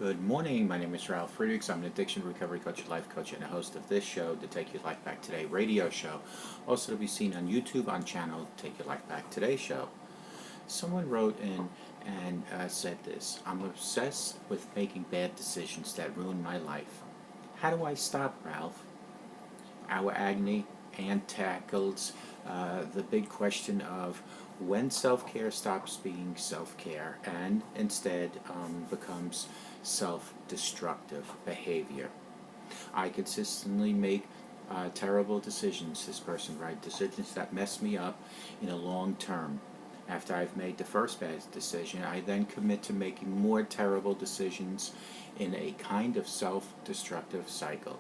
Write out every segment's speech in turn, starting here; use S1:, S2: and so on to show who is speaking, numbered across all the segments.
S1: Good morning. My name is Ralf Friedrichs. I'm an addiction recovery coach, life coach, and a host of this show, the Take Your Life Back Today radio show. Also to be seen on YouTube on channel Take Your Life Back Today show. Someone wrote in and said this: I'm obsessed with making bad decisions that ruin my life. How do I stop, Ralph? Our agony and tackles the big question of when self-care stops being self-care and instead becomes self-destructive behavior. I consistently make terrible decisions, this person writes, decisions that mess me up in a long term. After I've made the first bad decision, I then commit to making more terrible decisions in a kind of self-destructive cycle.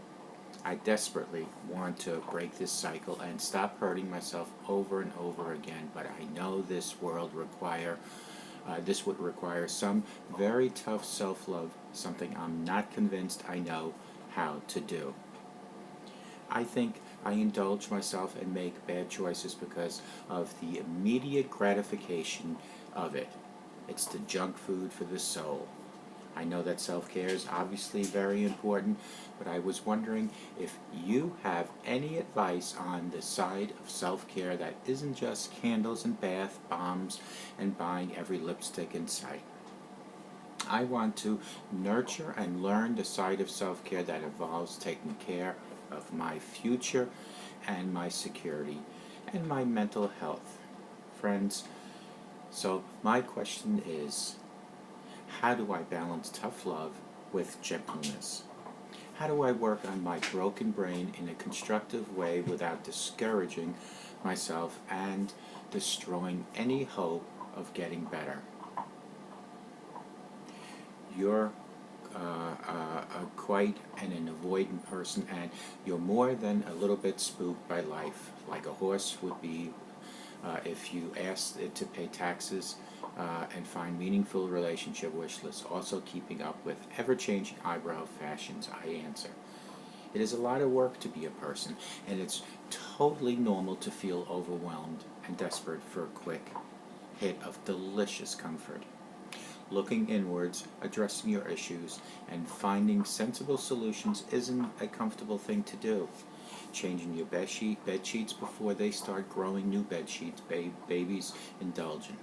S1: I desperately want to break this cycle and stop hurting myself over and over again, but I know this would require some very tough self-love, something I'm not convinced I know how to do. I think I indulge myself and make bad choices because of the immediate gratification of it. It's the junk food for the soul. I know that self-care is obviously very important, but I was wondering if you have any advice on the side of self-care that isn't just candles and bath bombs and buying every lipstick in sight. I want to nurture and learn the side of self-care that involves taking care of my future and my security and my mental health. Friends, so my question is, how do I balance tough love with gentleness? How do I work on my broken brain in a constructive way without discouraging myself and destroying any hope of getting better? You're quite an avoidant person, and you're more than a little bit spooked by life, like a horse would be if you asked it to pay taxes and find meaningful relationship wish lists, also keeping up with ever-changing eyebrow fashions. I answer. It is a lot of work to be a person, and it's totally normal to feel overwhelmed and desperate for a quick hit of delicious comfort. Looking inwards, addressing your issues, and finding sensible solutions isn't a comfortable thing to do. Changing your bed sheets before they start growing new bed sheets, babies indulgent.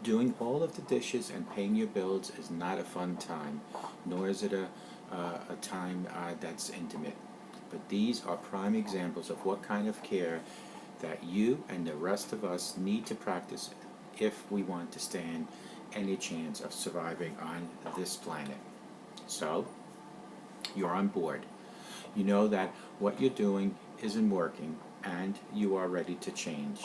S1: Doing all of the dishes and paying your bills is not a fun time, nor is it a time that's intimate. But these are prime examples of what kind of care that you and the rest of us need to practice if we want to stand any chance of surviving on this planet. So, you're on board. You know that what you're doing isn't working, and you are ready to change.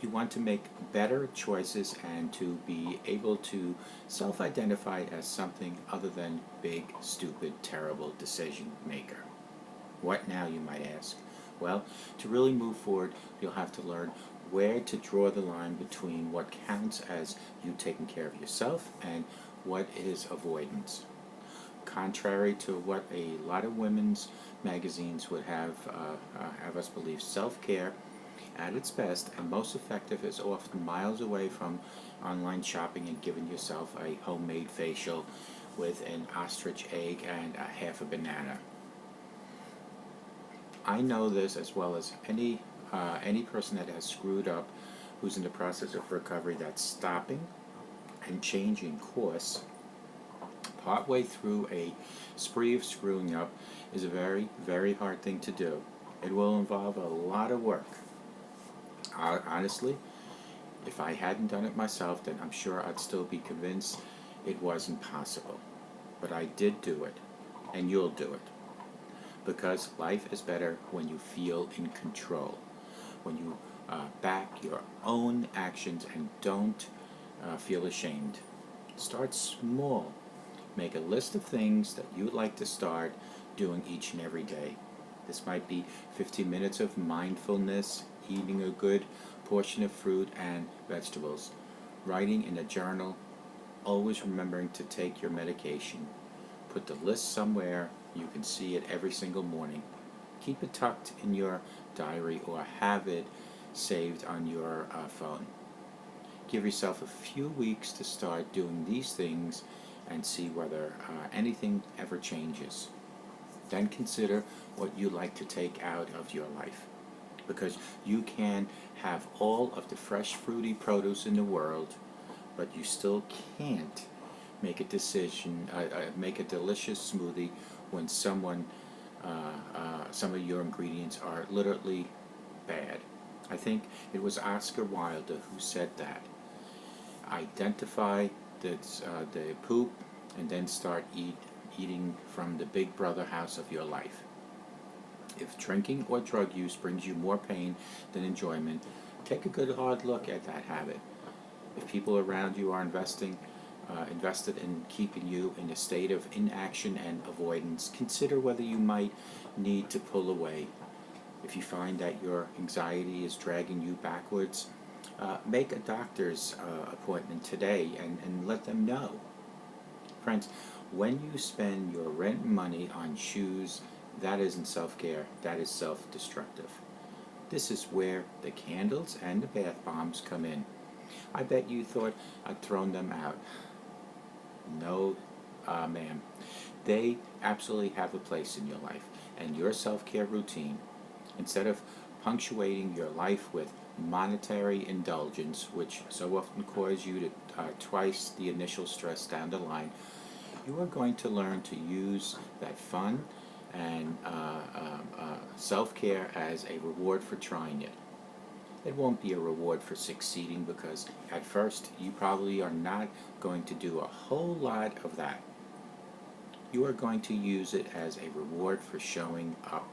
S1: You want to make better choices and to be able to self-identify as something other than big, stupid, terrible decision maker. What now, you might ask? Well, to really move forward, you'll have to learn where to draw the line between what counts as you taking care of yourself and what is avoidance. Contrary to what a lot of women's magazines would have us believe, self-care at its best and most effective is often miles away from online shopping and giving yourself a homemade facial with an ostrich egg and a half a banana. I know this as well as any person that has screwed up, who's in the process of recovery, that's stopping and changing course partway through a spree of screwing up is a very, very hard thing to do. It will involve a lot of work. Honestly, if I hadn't done it myself, then I'm sure I'd still be convinced it wasn't possible. But I did do it, and you'll do it. Because life is better when you feel in control, when you back your own actions and don't feel ashamed. Start small. Make a list of things that you would like to start doing each and every day. This might be 15 minutes of mindfulness, eating a good portion of fruit and vegetables, writing in a journal, always remembering to take your medication. Put the list somewhere you can see it every single morning. Keep it tucked in your diary or have it saved on your phone. Give yourself a few weeks to start doing these things and see whether anything ever changes. Then consider what you like to take out of your life, because you can have all of the fresh fruity produce in the world, but you still can't make a decision, make a delicious smoothie when some of your ingredients are literally bad. I think it was Oscar Wilde who said that. Identify the poop and then start eating from the big brother house of your life. If drinking or drug use brings you more pain than enjoyment, take a good hard look at that habit. If people around you are invested in keeping you in a state of inaction and avoidance, consider whether you might need to pull away. If you find that your anxiety is dragging you backwards, make a doctor's appointment today and let them know. Friends, when you spend your rent money on shoes, that isn't self-care, that is self-destructive. This is where the candles and the bath bombs come in. I bet you thought I'd thrown them out. No, ma'am. They absolutely have a place in your life and your self-care routine. Instead of punctuating your life with monetary indulgence, which so often cause you to twice the initial stress down the line, you are going to learn to use that fun and self-care as a reward for trying it. It won't be a reward for succeeding, because at first you probably are not going to do a whole lot of that. You are going to use it as a reward for showing up.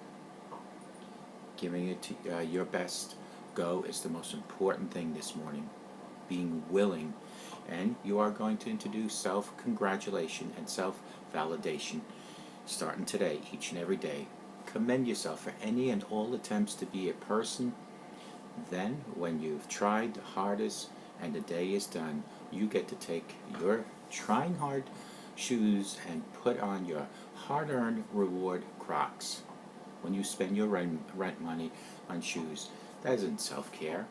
S1: Giving it to your best go is the most important thing this morning. Being willing. And you are going to introduce self-congratulation and self-validation starting today, each and every day. Commend yourself for any and all attempts to be a person. Then, when you've tried the hardest and the day is done, you get to take your trying hard shoes and put on your hard-earned reward Crocs. When you spend your rent money on shoes, that isn't self-care.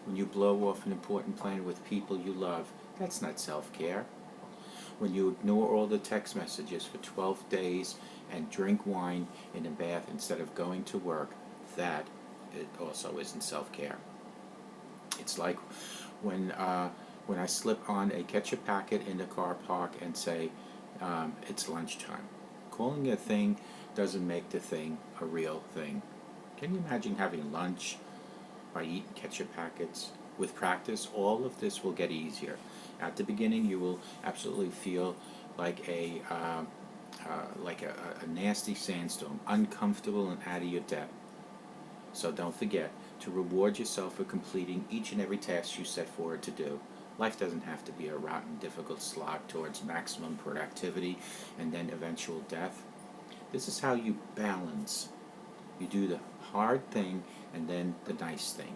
S1: When you blow off an important plan with people you love, that's not self-care. When you ignore all the text messages for 12 days and drink wine in a bath instead of going to work, that it also isn't self-care. It's like when I slip on a ketchup packet in the car park and say it's lunchtime. Calling a thing doesn't make the thing a real thing. Can you imagine having lunch by eating ketchup packets? With practice, all of this will get easier. At the beginning, you will absolutely feel like a nasty sandstorm, uncomfortable and out of your depth. So don't forget to reward yourself for completing each and every task you set forward to do. Life doesn't have to be a rotten, difficult slog towards maximum productivity and then eventual death. This is how you balance. You do the hard thing and then the nice thing.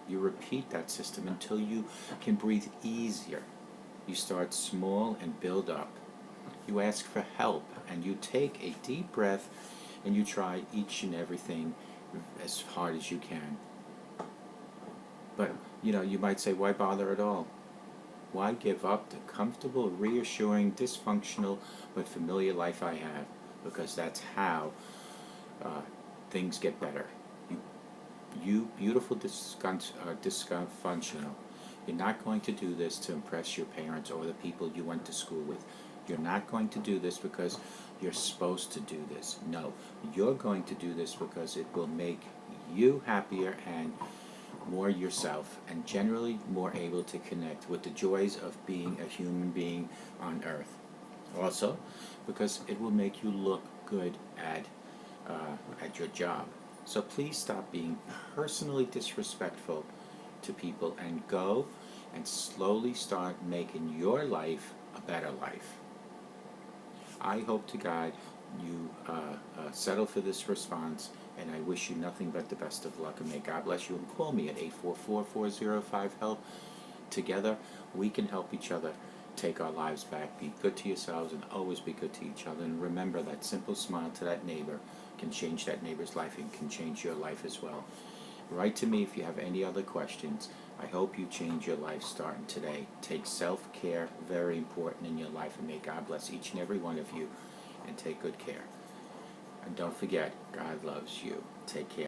S1: You repeat that system until you can breathe easier. You start small and build up. You ask for help and you take a deep breath and you try each and everything as hard as you can. But, you might say, why bother at all? Why give up the comfortable, reassuring, dysfunctional, but familiar life I have? Because that's how things get better. You beautiful dysfunctional. You're not going to do this to impress your parents or the people you went to school with. You're not going to do this because you're supposed to do this. No, you're going to do this because it will make you happier and more yourself, and generally more able to connect with the joys of being a human being on earth. Also, because it will make you look good at your job. So please stop being personally disrespectful to people and go and slowly start making your life a better life. I hope to God you settle for this response, and I wish you nothing but the best of luck, and may God bless you. And call me at 844-405-HELP. Together, we can help each other take our lives back. Be good to yourselves and always be good to each other. And remember, that simple smile to that neighbor can change that neighbor's life and can change your life as well. Write to me if you have any other questions. I hope you change your life starting today. Take self-care very important in your life, and may God bless each and every one of you, and take good care. And don't forget, God loves you. Take care.